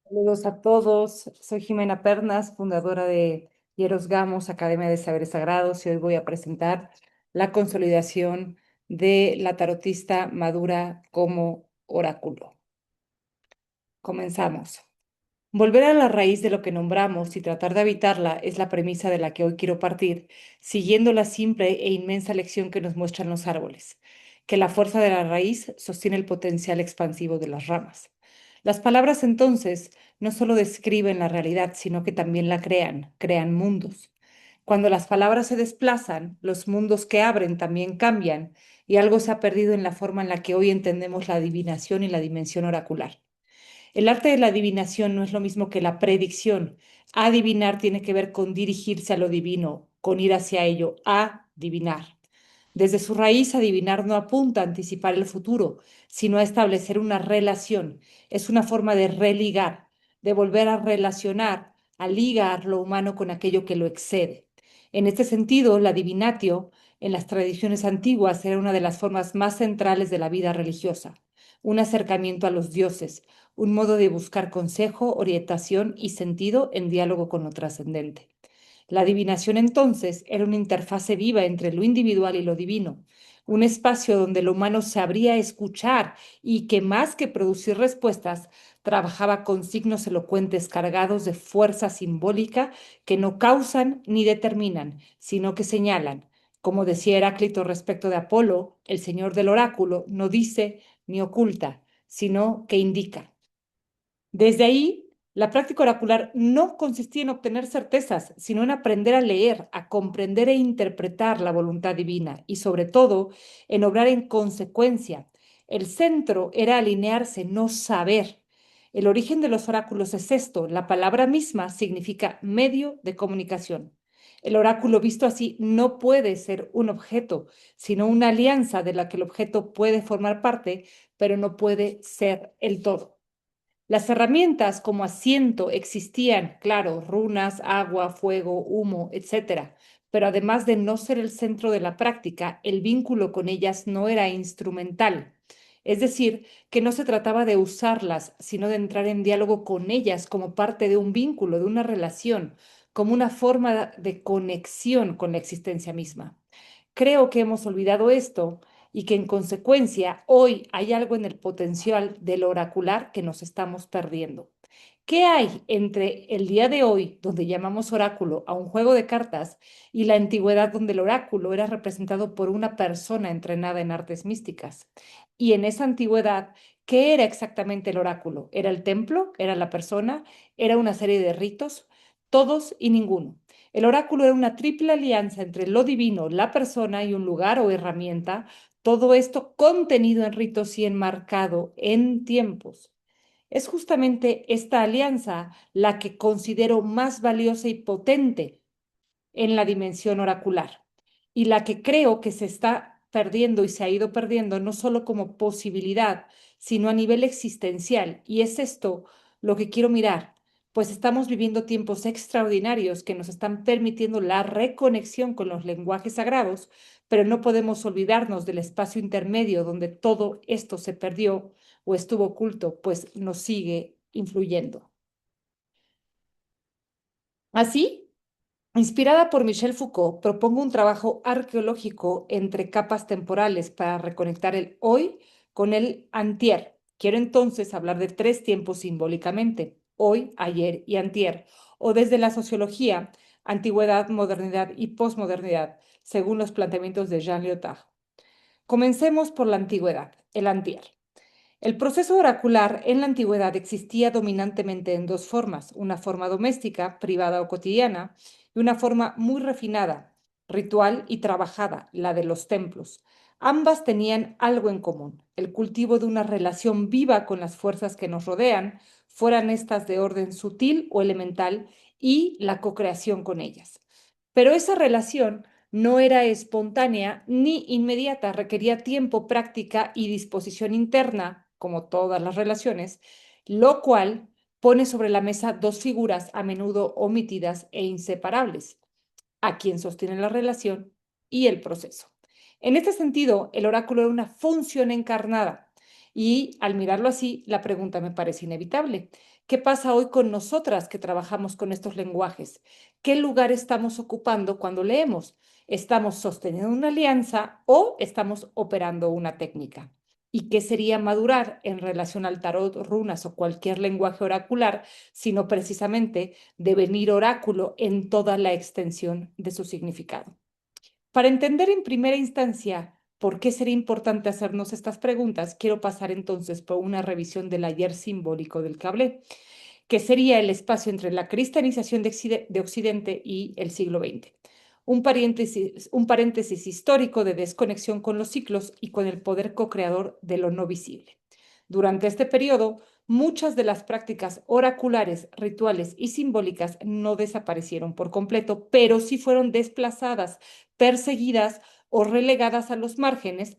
Saludos a todos. Soy Jimena Pernas, fundadora de Hieros Gamos, Academia de Saberes Sagrados, y hoy voy a presentar la consolidación de la tarotista madura como oráculo. Comenzamos. Volver a la raíz de lo que nombramos y tratar de habitarla es la premisa de la que hoy quiero partir, siguiendo la simple e inmensa lección que nos muestran los árboles, que la fuerza de la raíz sostiene el potencial expansivo de las ramas. Las palabras entonces no solo describen la realidad, sino que también la crean mundos. Cuando las palabras se desplazan, los mundos que abren también cambian y algo se ha perdido en la forma en la que hoy entendemos la adivinación y la dimensión oracular. El arte de la adivinación no es lo mismo que la predicción. Adivinar tiene que ver con dirigirse a lo divino, con ir hacia ello, a adivinar. Desde su raíz, adivinar no apunta a anticipar el futuro, sino a establecer una relación. Es una forma de religar, de volver a relacionar, a ligar lo humano con aquello que lo excede. En este sentido, la divinatio en las tradiciones antiguas era una de las formas más centrales de la vida religiosa, un acercamiento a los dioses, un modo de buscar consejo, orientación y sentido en diálogo con lo trascendente. La adivinación entonces era una interfase viva entre lo individual y lo divino, un espacio donde lo humano sabría escuchar y que más que producir respuestas, trabajaba con signos elocuentes cargados de fuerza simbólica que no causan ni determinan, sino que señalan. Como decía Heráclito respecto de Apolo, el señor del oráculo no dice ni oculta, sino que indica. Desde ahí, la práctica oracular no consistía en obtener certezas, sino en aprender a leer, a comprender e interpretar la voluntad divina y, sobre todo, en obrar en consecuencia. El centro era alinearse, no saber. El origen de los oráculos es esto. La palabra misma significa medio de comunicación. El oráculo visto así no puede ser un objeto, sino una alianza de la que el objeto puede formar parte, pero no puede ser el todo. Las herramientas como asiento existían, claro, runas, agua, fuego, humo, etcétera, pero además de no ser el centro de la práctica, el vínculo con ellas no era instrumental. Es decir, que no se trataba de usarlas, sino de entrar en diálogo con ellas como parte de un vínculo, de una relación, como una forma de conexión con la existencia misma. Creo que hemos olvidado esto y que en consecuencia hoy hay algo en el potencial del oracular que nos estamos perdiendo. ¿Qué hay entre el día de hoy, donde llamamos oráculo a un juego de cartas, y la antigüedad, donde el oráculo era representado por una persona entrenada en artes místicas? Y en esa antigüedad, ¿qué era exactamente el oráculo? ¿Era el templo? ¿Era la persona? ¿Era una serie de ritos? Todos y ninguno. El oráculo era una triple alianza entre lo divino, la persona y un lugar o herramienta, todo esto contenido en ritos y enmarcado en tiempos. Es justamente esta alianza la que considero más valiosa y potente en la dimensión oracular y la que creo que se está perdiendo y se ha ido perdiendo no solo como posibilidad, sino a nivel existencial. Y es esto lo que quiero mirar, pues estamos viviendo tiempos extraordinarios que nos están permitiendo la reconexión con los lenguajes sagrados, pero no podemos olvidarnos del espacio intermedio donde todo esto se perdió o estuvo oculto, pues nos sigue influyendo. Así, inspirada por Michel Foucault, propongo un trabajo arqueológico entre capas temporales para reconectar el hoy con el antier. Quiero entonces hablar de tres tiempos simbólicamente, hoy, ayer y antier, o desde la sociología, antigüedad, modernidad y posmodernidad, según los planteamientos de Jean Lyotard. Comencemos por la antigüedad, el antier. El proceso oracular en la antigüedad existía dominantemente en dos formas, una forma doméstica, privada o cotidiana, y una forma muy refinada, ritual y trabajada, la de los templos. Ambas tenían algo en común, el cultivo de una relación viva con las fuerzas que nos rodean, fueran estas de orden sutil o elemental, y la cocreación con ellas. Pero esa relación no era espontánea ni inmediata, requería tiempo, práctica y disposición interna, como todas las relaciones, lo cual pone sobre la mesa dos figuras a menudo omitidas e inseparables, a quien sostiene la relación y el proceso. En este sentido, el oráculo era una función encarnada. Y al mirarlo así, la pregunta me parece inevitable. ¿Qué pasa hoy con nosotras que trabajamos con estos lenguajes? ¿Qué lugar estamos ocupando cuando leemos? ¿Estamos sosteniendo una alianza o estamos operando una técnica? ¿Y qué sería madurar en relación al tarot, runas o cualquier lenguaje oracular, sino precisamente devenir oráculo en toda la extensión de su significado? Para entender en primera instancia por qué sería importante hacernos estas preguntas, quiero pasar entonces por una revisión del ayer simbólico del que hablé, que sería el espacio entre la cristianización de Occidente y el siglo XX. Un paréntesis histórico de desconexión con los ciclos y con el poder co-creador de lo no visible. Durante este periodo, muchas de las prácticas oraculares, rituales y simbólicas no desaparecieron por completo, pero sí fueron desplazadas, perseguidas o relegadas a los márgenes,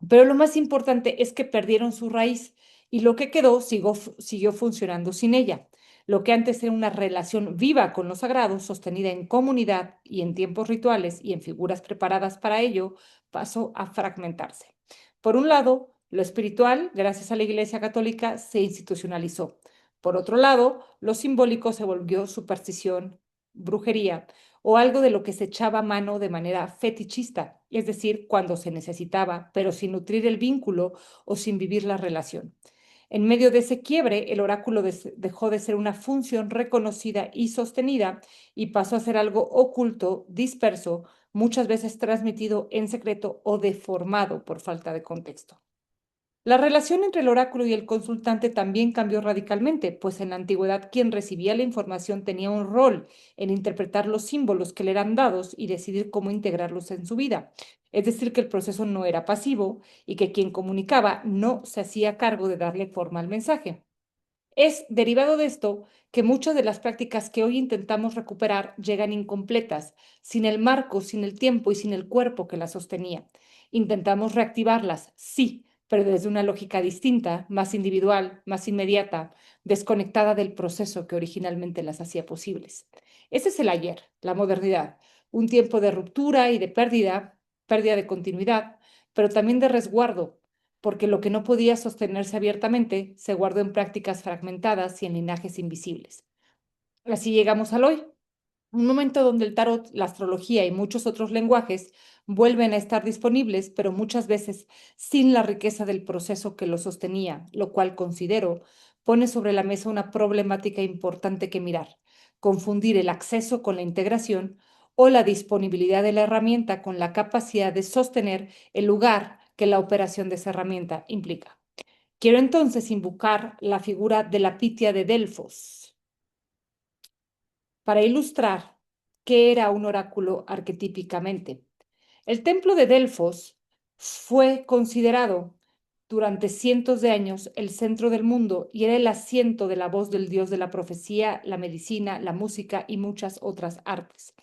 pero lo más importante es que perdieron su raíz y lo que quedó siguió funcionando sin ella. Lo que antes era una relación viva con lo sagrado, sostenida en comunidad y en tiempos rituales y en figuras preparadas para ello, pasó a fragmentarse. Por un lado, lo espiritual, gracias a la Iglesia Católica, se institucionalizó. Por otro lado, lo simbólico se volvió superstición, brujería o algo de lo que se echaba mano de manera fetichista, es decir, cuando se necesitaba, pero sin nutrir el vínculo o sin vivir la relación. En medio de ese quiebre, el oráculo dejó de ser una función reconocida y sostenida y pasó a ser algo oculto, disperso, muchas veces transmitido en secreto o deformado por falta de contexto. La relación entre el oráculo y el consultante también cambió radicalmente, pues en la antigüedad quien recibía la información tenía un rol en interpretar los símbolos que le eran dados y decidir cómo integrarlos en su vida. Es decir, que el proceso no era pasivo y que quien comunicaba no se hacía cargo de darle forma al mensaje. Es derivado de esto que muchas de las prácticas que hoy intentamos recuperar llegan incompletas, sin el marco, sin el tiempo y sin el cuerpo que las sostenía. Intentamos reactivarlas, sí, pero desde una lógica distinta, más individual, más inmediata, desconectada del proceso que originalmente las hacía posibles. Ese es el ayer, la modernidad, un tiempo de ruptura y de pérdida, pérdida de continuidad, pero también de resguardo, porque lo que no podía sostenerse abiertamente se guardó en prácticas fragmentadas y en linajes invisibles. Así llegamos al hoy, un momento donde el tarot, la astrología y muchos otros lenguajes vuelven a estar disponibles, pero muchas veces sin la riqueza del proceso que lo sostenía, lo cual considero pone sobre la mesa una problemática importante que mirar: confundir el acceso con la integración o la disponibilidad de la herramienta con la capacidad de sostener el lugar que la operación de esa herramienta implica. Quiero entonces invocar la figura de la Pitia de Delfos para ilustrar qué era un oráculo arquetípicamente. El templo de Delfos fue considerado durante cientos de años el centro del mundo y era el asiento de la voz del dios de la profecía, la medicina, la música y muchas otras artes.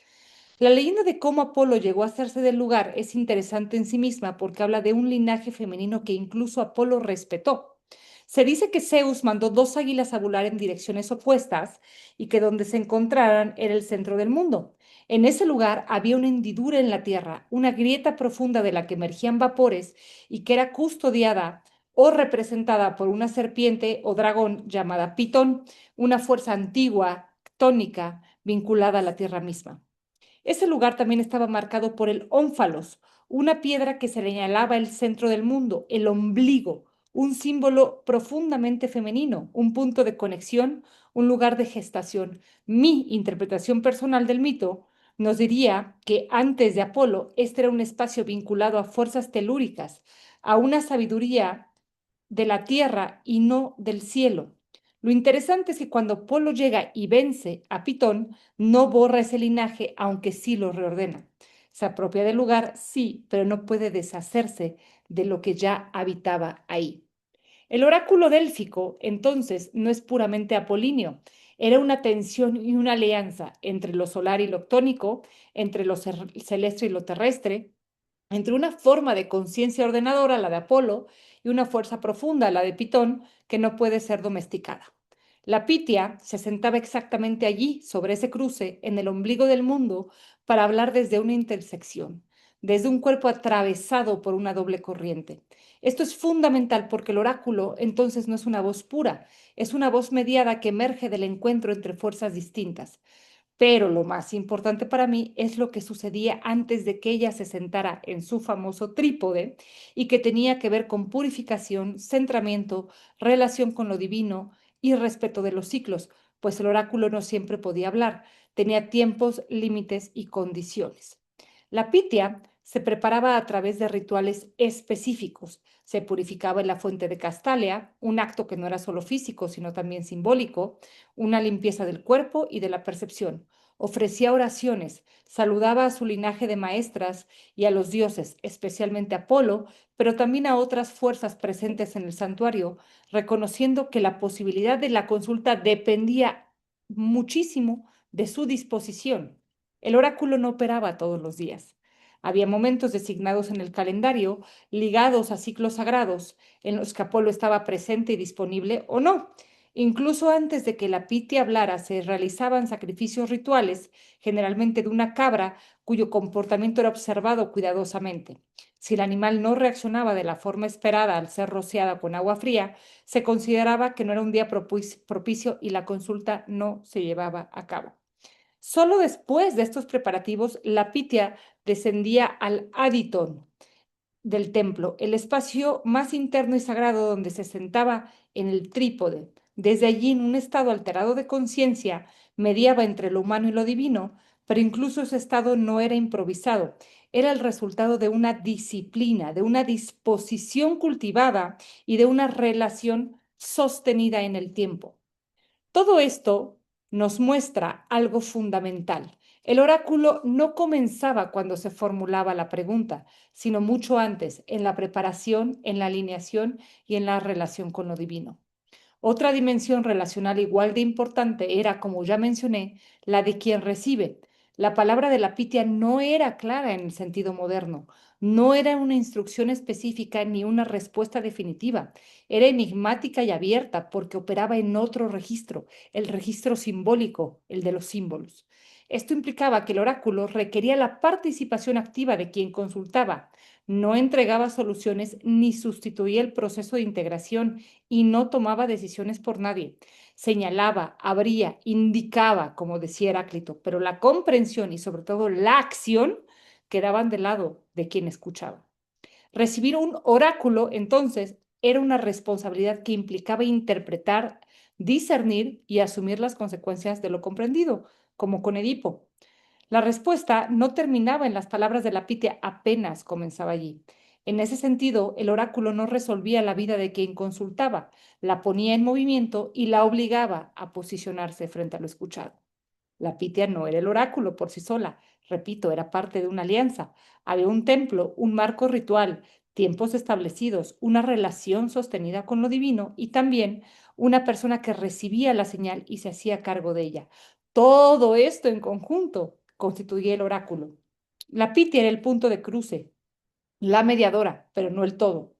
La leyenda de cómo Apolo llegó a hacerse del lugar es interesante en sí misma porque habla de un linaje femenino que incluso Apolo respetó. Se dice que Zeus mandó dos águilas a volar en direcciones opuestas y que donde se encontraran era el centro del mundo. En ese lugar había una hendidura en la tierra, una grieta profunda de la que emergían vapores y que era custodiada o representada por una serpiente o dragón llamada Pitón, una fuerza antigua, tónica, vinculada a la tierra misma. Ese lugar también estaba marcado por el ónfalos, una piedra que señalaba el centro del mundo, el ombligo, un símbolo profundamente femenino, un punto de conexión, un lugar de gestación. Mi interpretación personal del mito nos diría que antes de Apolo, este era un espacio vinculado a fuerzas telúricas, a una sabiduría de la tierra y no del cielo. Lo interesante es que cuando Polo llega y vence a Pitón, no borra ese linaje, aunque sí lo reordena. Se apropia del lugar, sí, pero no puede deshacerse de lo que ya habitaba ahí. El oráculo délfico, entonces, no es puramente apolíneo, era una tensión y una alianza entre lo solar y lo octónico, entre lo celeste y lo terrestre, entre una forma de conciencia ordenadora, la de Apolo, y una fuerza profunda, la de Pitón, que no puede ser domesticada. La Pitia se sentaba exactamente allí, sobre ese cruce, en el ombligo del mundo, para hablar desde una intersección, desde un cuerpo atravesado por una doble corriente. Esto es fundamental porque el oráculo entonces no es una voz pura, es una voz mediada que emerge del encuentro entre fuerzas distintas. Pero lo más importante para mí es lo que sucedía antes de que ella se sentara en su famoso trípode y que tenía que ver con purificación, centramiento, relación con lo divino y respeto de los ciclos, pues el oráculo no siempre podía hablar, tenía tiempos, límites y condiciones. La pitia se preparaba a través de rituales específicos. Se purificaba en la fuente de Castalia, un acto que no era solo físico, sino también simbólico, una limpieza del cuerpo y de la percepción. Ofrecía oraciones, saludaba a su linaje de maestras y a los dioses, especialmente a Apolo, pero también a otras fuerzas presentes en el santuario, reconociendo que la posibilidad de la consulta dependía muchísimo de su disposición. El oráculo no operaba todos los días. Había momentos designados en el calendario, ligados a ciclos sagrados, en los que Apolo estaba presente y disponible o no. Incluso antes de que la Piti hablara, se realizaban sacrificios rituales, generalmente de una cabra, cuyo comportamiento era observado cuidadosamente. Si el animal no reaccionaba de la forma esperada al ser rociada con agua fría, se consideraba que no era un día propicio y la consulta no se llevaba a cabo. Solo después de estos preparativos, la Pitia descendía al Aditon del templo, el espacio más interno y sagrado donde se sentaba en el trípode. Desde allí, en un estado alterado de conciencia, mediaba entre lo humano y lo divino, pero incluso ese estado no era improvisado, era el resultado de una disciplina, de una disposición cultivada y de una relación sostenida en el tiempo. Todo esto nos muestra algo fundamental. El oráculo no comenzaba cuando se formulaba la pregunta, sino mucho antes, en la preparación, en la alineación y en la relación con lo divino. Otra dimensión relacional igual de importante era, como ya mencioné, la de quien recibe. La palabra de la Pitia no era clara en el sentido moderno, no era una instrucción específica ni una respuesta definitiva. Era enigmática y abierta porque operaba en otro registro, el registro simbólico, el de los símbolos. Esto implicaba que el oráculo requería la participación activa de quien consultaba. No entregaba soluciones ni sustituía el proceso de integración y no tomaba decisiones por nadie. Señalaba, abría, indicaba, como decía Heráclito, pero la comprensión y sobre todo la acción quedaban del lado de quien escuchaba. Recibir un oráculo, entonces, era una responsabilidad que implicaba interpretar, discernir y asumir las consecuencias de lo comprendido, como con Edipo. La respuesta no terminaba en las palabras de la Pitia, apenas comenzaba allí. En ese sentido, el oráculo no resolvía la vida de quien consultaba, la ponía en movimiento y la obligaba a posicionarse frente a lo escuchado. La Pitia no era el oráculo por sí sola, repito, era parte de una alianza. Había un templo, un marco ritual, tiempos establecidos, una relación sostenida con lo divino y también una persona que recibía la señal y se hacía cargo de ella. Todo esto en conjunto constituía el oráculo. La Pitia era el punto de cruce, la mediadora, pero no el todo.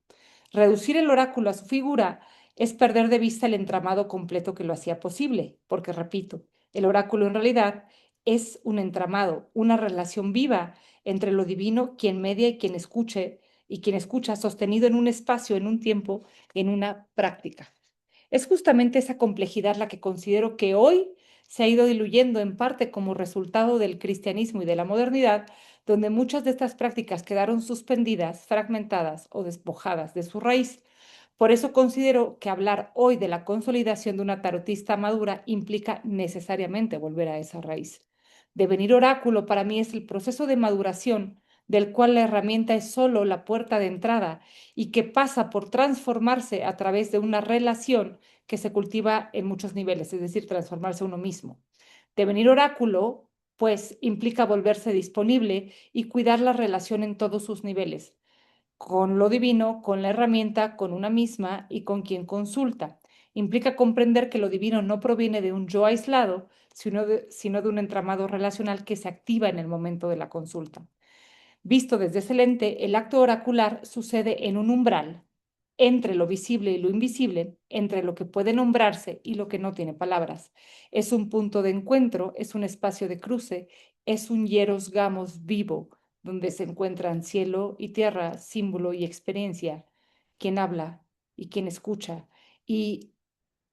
Reducir el oráculo a su figura es perder de vista el entramado completo que lo hacía posible, porque, repito, el oráculo en realidad es un entramado, una relación viva entre lo divino, quien media y quien escucha, sostenido en un espacio, en un tiempo, en una práctica. Es justamente esa complejidad la que considero que hoy se ha ido diluyendo en parte como resultado del cristianismo y de la modernidad, donde muchas de estas prácticas quedaron suspendidas, fragmentadas o despojadas de su raíz. Por eso considero que hablar hoy de la consolidación de una tarotista madura implica necesariamente volver a esa raíz. Devenir oráculo para mí es el proceso de maduración del cual la herramienta es solo la puerta de entrada y que pasa por transformarse a través de una relación que se cultiva en muchos niveles, es decir, transformarse uno mismo. Devenir oráculo, pues, implica volverse disponible y cuidar la relación en todos sus niveles, con lo divino, con la herramienta, con una misma y con quien consulta. Implica comprender que lo divino no proviene de un yo aislado, sino de un entramado relacional que se activa en el momento de la consulta. Visto desde ese lente, el acto oracular sucede en un umbral entre lo visible y lo invisible, entre lo que puede nombrarse y lo que no tiene palabras. Es un punto de encuentro, es un espacio de cruce, es un hieros gamos vivo, donde se encuentran cielo y tierra, símbolo y experiencia, quien habla y quien escucha. Y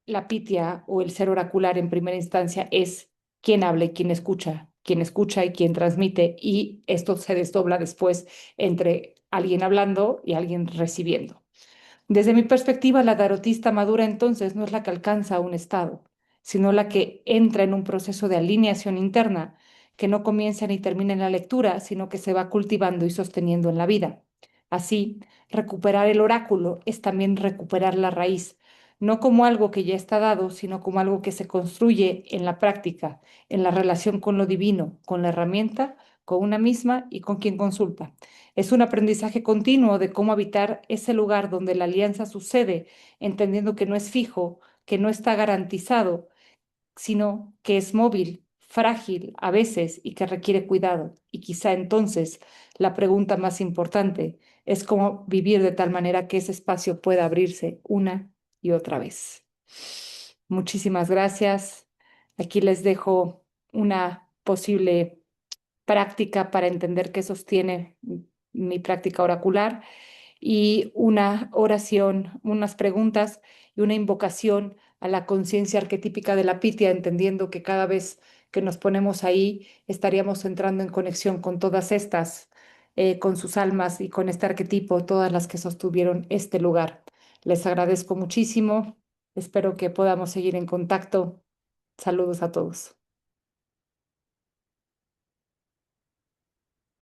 la pitia o el ser oracular en primera instancia es quien habla y quien escucha y quien transmite, y esto se desdobla después entre alguien hablando y alguien recibiendo. Desde mi perspectiva, la tarotista madura entonces no es la que alcanza un estado, sino la que entra en un proceso de alineación interna que no comienza ni termina en la lectura, sino que se va cultivando y sosteniendo en la vida. Así, recuperar el oráculo es también recuperar la raíz, no como algo que ya está dado, sino como algo que se construye en la práctica, en la relación con lo divino, con la herramienta, con una misma y con quien consulta. Es un aprendizaje continuo de cómo habitar ese lugar donde la alianza sucede, entendiendo que no es fijo, que no está garantizado, sino que es móvil, frágil a veces y que requiere cuidado. Y quizá entonces la pregunta más importante es cómo vivir de tal manera que ese espacio pueda abrirse una y otra vez. Muchísimas gracias. Aquí les dejo una posible práctica para entender qué sostiene mi práctica oracular y una oración, unas preguntas y una invocación a la conciencia arquetípica de la Pitia, entendiendo que cada vez que nos ponemos ahí estaríamos entrando en conexión con todas estas, con sus almas y con este arquetipo, todas las que sostuvieron este lugar. Les agradezco muchísimo. Espero que podamos seguir en contacto. Saludos a todos.